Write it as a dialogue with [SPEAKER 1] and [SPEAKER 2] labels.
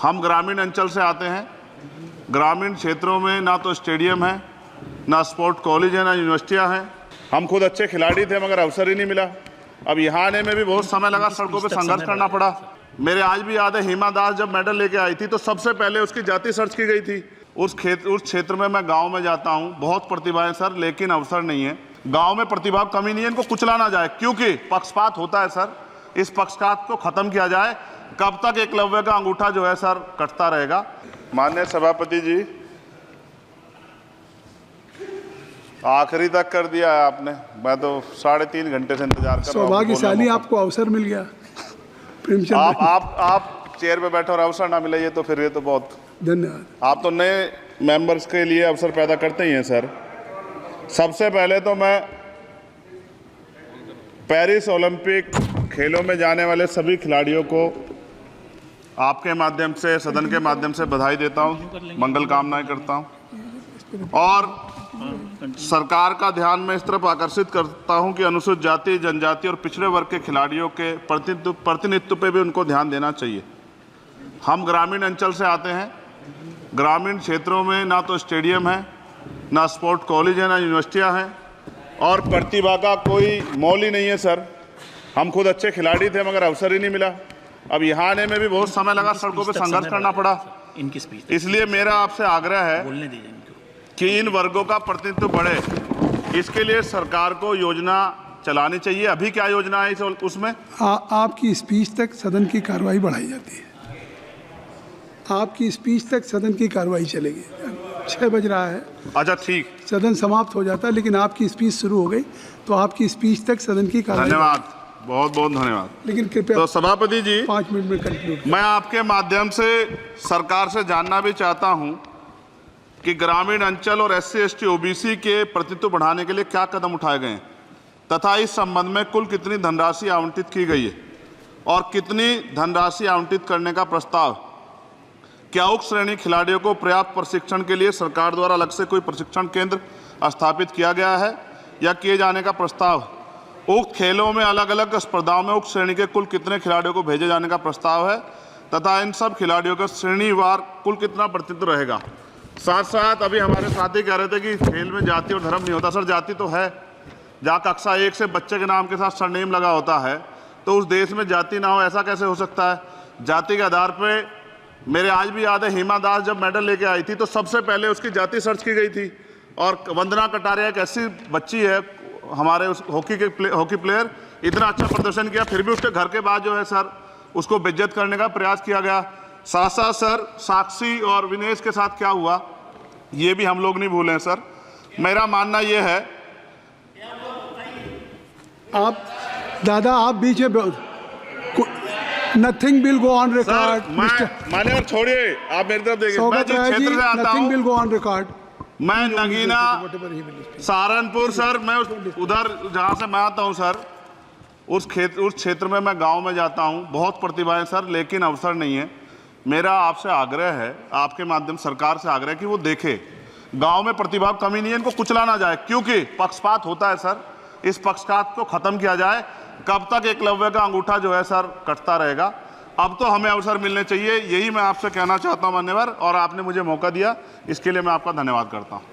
[SPEAKER 1] हम ग्रामीण अंचल से आते हैं। ग्रामीण क्षेत्रों में ना तो स्टेडियम है, ना स्पोर्ट कॉलेज है, ना यूनिवर्सिटियां हैं। हम खुद अच्छे खिलाड़ी थे मगर अवसर ही नहीं मिला। अब यहाँ आने में भी बहुत समय लगा, सड़कों पे संघर्ष करना पड़ा। मेरे आज भी याद है, हिमा दास जब मेडल लेके आई थी तो सबसे पहले उसकी जाति सर्च की गई थी। उस क्षेत्र में मैं गाँव में जाता हूँ, बहुत प्रतिभा है सर, लेकिन अवसर नहीं है। गाँव में प्रतिभा कमी नहीं है, इनको कुचला ना जाए, क्योंकि पक्षपात होता है सर। इस पक्षपात को खत्म किया जाए। कब तक एकलव्य का अंगूठा जो है सर कटता रहेगा। माननीय सभापति जी, आखिरी तक कर दिया है आपने। मैं तो 3.5 घंटे से इंतजार कर रहा हूं।
[SPEAKER 2] सौभाग्यशाली आपको अवसर मिल गया।
[SPEAKER 1] आप चेयर पे बैठे और अवसर ना मिले, ये तो फिर ये तो बहुत
[SPEAKER 2] धन्यवाद।
[SPEAKER 1] आप तो नए मेंबर्स के लिए अवसर पैदा करते ही हैं सर। सबसे पहले तो मैं पेरिस ओलंपिक खेलों में जाने वाले सभी खिलाड़ियों को आपके माध्यम से, सदन के माध्यम से बधाई देता हूं, मंगल कामनाएं करता हूं और सरकार का ध्यान मैं इस तरफ आकर्षित करता हूं कि अनुसूचित जाति, जनजाति और पिछड़े वर्ग के खिलाड़ियों के प्रतिनिधित्व पे भी उनको ध्यान देना चाहिए। हम ग्रामीण अंचल से आते हैं। ग्रामीण क्षेत्रों में ना तो स्टेडियम है, ना स्पोर्ट कॉलेज है, ना यूनिवर्सिटियां हैं और प्रतिभा का कोई मोल ही नहीं है सर। हम खुद अच्छे खिलाड़ी थे मगर अवसर ही नहीं मिला। अब यहाँ आने में भी बहुत समय लगा, सड़कों पे संघर्ष करना पड़ा। इसलिए मेरा आपसे आग्रह है कि इन वर्गों का प्रतिनिधित्व बढ़े। इसके लिए सरकार को योजना चलानी चाहिए। अभी क्या योजना है उसमें?
[SPEAKER 2] आपकी स्पीच तक सदन की कार्रवाई बढ़ाई जाती है। आपकी स्पीच तक सदन की कार्रवाई चलेगी। 6 बज रहा है।
[SPEAKER 1] अच्छा ठीक,
[SPEAKER 2] सदन समाप्त हो जाता है, लेकिन आपकी स्पीच शुरू हो गई तो आपकी स्पीच तक सदन की कार्रवाई।
[SPEAKER 1] धन्यवाद, बहुत बहुत धन्यवाद।
[SPEAKER 2] लेकिन कृपया
[SPEAKER 1] तो सभापति जी,
[SPEAKER 2] 5 मिनट में कंक्लूड। मैं
[SPEAKER 1] आपके माध्यम से सरकार से जानना भी चाहता हूं कि ग्रामीण अंचल और SC ST OBC के प्रतिनिधित्व बढ़ाने के लिए क्या कदम उठाए गए हैं तथा इस संबंध में कुल कितनी धनराशि आवंटित की गई है और कितनी धनराशि आवंटित करने का प्रस्ताव। क्या उक्त श्रेणी खिलाड़ियों को पर्याप्त प्रशिक्षण के लिए सरकार द्वारा अलग से कोई प्रशिक्षण केंद्र स्थापित किया गया है या किए जाने का प्रस्ताव। उक्त खेलों में अलग अलग स्पर्धाओं में उक्त श्रेणी के कुल कितने खिलाड़ियों को भेजे जाने का प्रस्ताव है तथा इन सब खिलाड़ियों का श्रेणीवार कुल कितना प्रतिनिधित्व रहेगा। साथ साथ अभी हमारे साथी कह रहे थे कि खेल में जाति और धर्म नहीं होता। सर, जाति तो है। जहाँ कक्षा 1 से बच्चे के नाम के साथ सरनेम लगा होता है तो उस देश में जाति ना हो, ऐसा कैसे हो सकता है? जाति के आधार पर मेरे आज भी याद है, हिमा दास जब मेडल लेके आई थी तो सबसे पहले उसकी जाति सर्च की गई थी और वंदना कटारिया एक ऐसी बच्ची है हमारे उस हॉकी प्लेयर, इतना अच्छा प्रदर्शन किया, फिर भी उसके घर के बाद जो है सर उसको बेइज्जत करने का प्रयास किया गया। साथ साथ सर साक्षी और विनेश के साथ क्या हुआ ये भी हम लोग नहीं भूलें सर। मेरा मानना ये है,
[SPEAKER 2] आप दादा आप बीच में nothing will go on record.
[SPEAKER 1] माने और छोड़िए, आप मेरी तरफ देखिए। मैं जिस क्षेत्र से आता हूं,
[SPEAKER 2] विल गो ऑन रिकॉर्ड।
[SPEAKER 1] मैं नगीना सहारनपुर सर, मैं उधर जहाँ से मैं आता हूँ सर, उस क्षेत्र में मैं गांव में जाता हूँ। बहुत प्रतिभा है सर, लेकिन अवसर नहीं है। मेरा आपसे आग्रह है, आपके माध्यम सरकार से आग्रह कि वो देखे गांव में प्रतिभा कमी नहीं है, इनको कुचला ना जाए, क्योंकि पक्षपात होता है सर। इस पक्षपात को खत्म किया जाए। कब तक एकलव्य का अंगूठा जो है सर कटता रहेगा। अब तो हमें अवसर मिलने चाहिए, यही मैं आपसे कहना चाहता हूं मान्यवर, और आपने मुझे मौका दिया, इसके लिए मैं आपका धन्यवाद करता हूं।